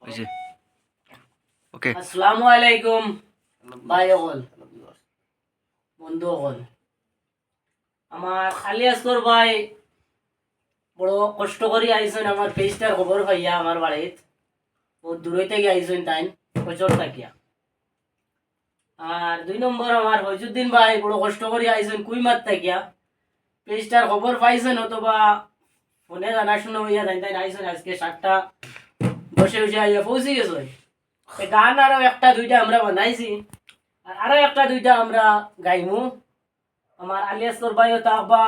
হয়েছে ওকে। আসসালামু আলাইকুম ভাই অকল বন্ধু অকল। আমার খালি আসর ভাই বড় কষ্ট করে আইসেন আমার পেজটার খবর পাইয়া আমার বাড়িত বহুত দূরে থেকে আইসেন তাই বছর থাকিয়া। আর 2 নম্বর আমার ফজুদ্দিন ভাই বড় কষ্ট করে আইসেন কুইমাত থাকিয়া পেজটার খবর পাইছেন অথবা ফোনে জানাশোনা হইয়া তাই তাই আইসেন আজকে 7টা বসে বসে আইয়া পৌঁছে গেছে। গান আরো একটা দুইটা আমরা বানাইছি আর আরো একটা দুইটা আমরা গাইমু। আমার আলিয়াসর ভাইও থাকবা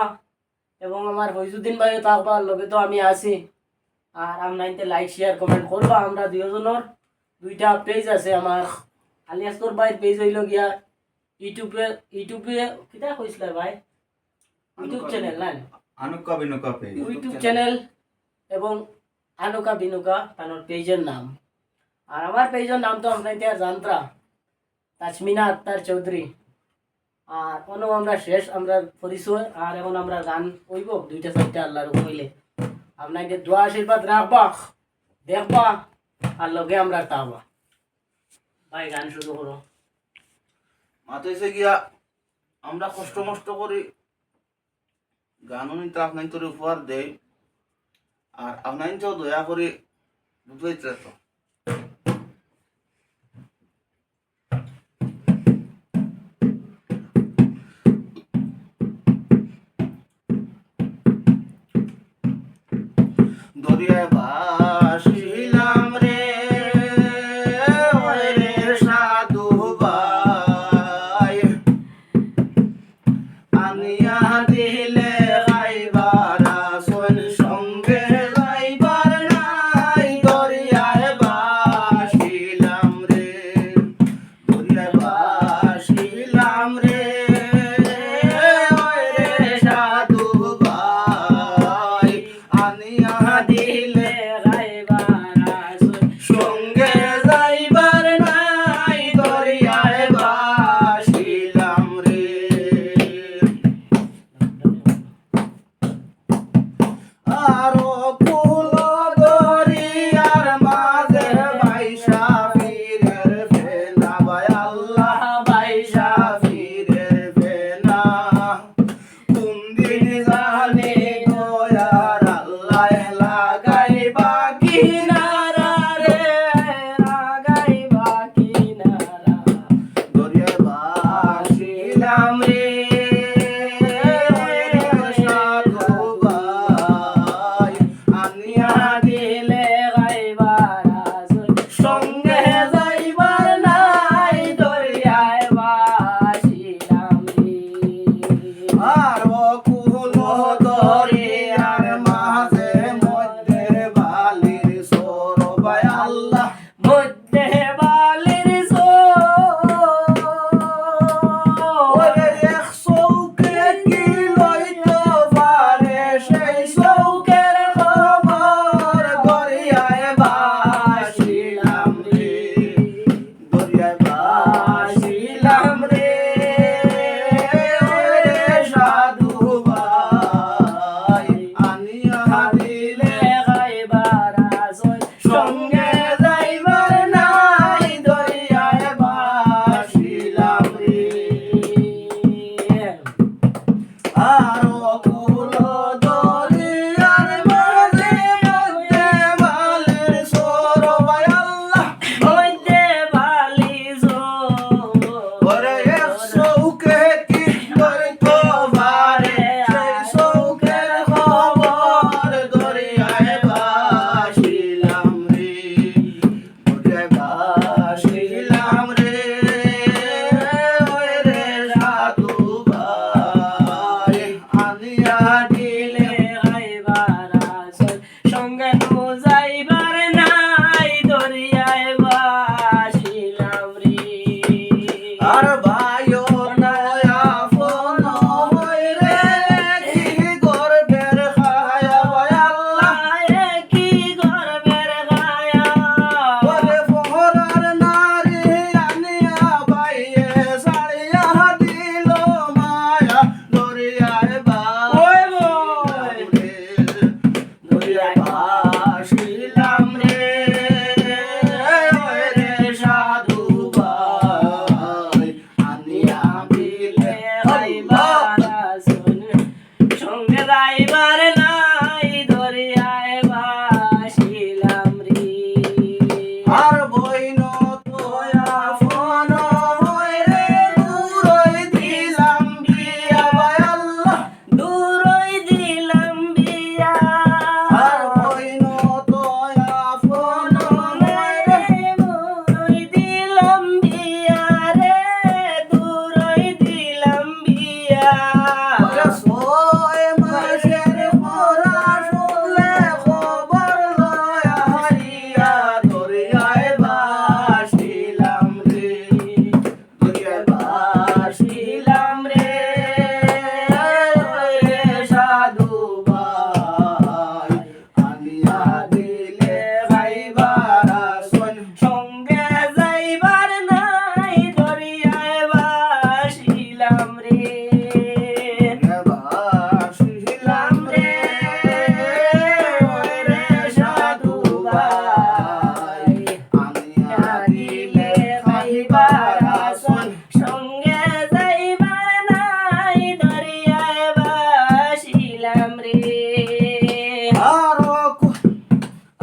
এবং আমার ফৈজুদ্দিন ভাইও থাকবা, লগে তো আমি আছি। আর আপনাইতে লাইক শেয়ার কমেন্ট করবা। আমরা দুজনের দুইটা পেজ আছে। আমার আলিয়াসর ভাইয়ের পেজ হইল গিয়া ইউটিউবে কিতা কইছিল ভাই, ইউটিউব চ্যানেল না আনুকা বিনুকা পেজ ইউটিউব চ্যানেল এবং আনুকা বিনুকা তার পেজের নাম। আর আমার পেজের নাম তো আপনাইতে জানত্রা তাসমিনা আক্তার চৌধুরী। আর কোনো আমরা শেষ আমরা পরিচয়। আর এখন আমরা গান কইব 2টা 4টা আল্লাহর কইলে আপনাকে দোয়া আশীর্বাদ রাখবা দেখবা আর লগে আমরা তাবা। ভাই গান শুরু করো। মাথায় গিয়া আমরা কষ্ট মষ্ট করি গান নিতে আপনার তোর উপহার দেই আর আপনার তো দয়া করে বুঝাইতে তো দরিয়ায় ভাসিলাম রে ওই রে সাধু ভাই আনিয়া দিলে গাইবার আসন সঙ্গে যাইবার নাই দরিয়ায় ভাসিলাম রে দরিয়ায় ভাসিলাম রে ওই রে সাধু ভাই আনিয়া দিলে গাইবার আসন সঙ্গে যাইবার নাই দরিয়ায় ভাসিলাম রে আরো ফুল দরিয়ার মাঝে বাইশা ফিরের ফেনা ভাই আল্লাহ বাইশা ফিরের ফেনা কোন দিন জানে দয়ার আল্লাহ লাগাইবা কিনারা রে লাগাইবা কিনারা দরিয়ায় ভাসিলাম রে সাধু ভাই আনিয়া দিলে গাইবার আসন সঙ্গে যাইবার নাই দরিয়ায় ভাসিলাম রে আর কুল দরিয়ার মাঝে মধ্যে বালির সোর ভাই আল্লাহ মধ্যে বালির সোর এক চৌকে কি লইতে পারে সেই চৌকের খবর দরিয়ায় ভাসিলাম রে দরিয়ায় ভাসিলাম রে সাধু ভাই আনিয়া দিলে গাইবার আসন সঙ্গে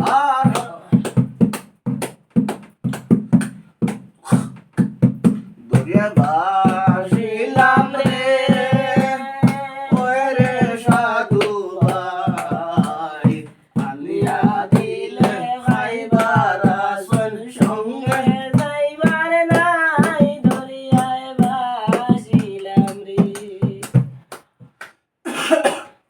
আ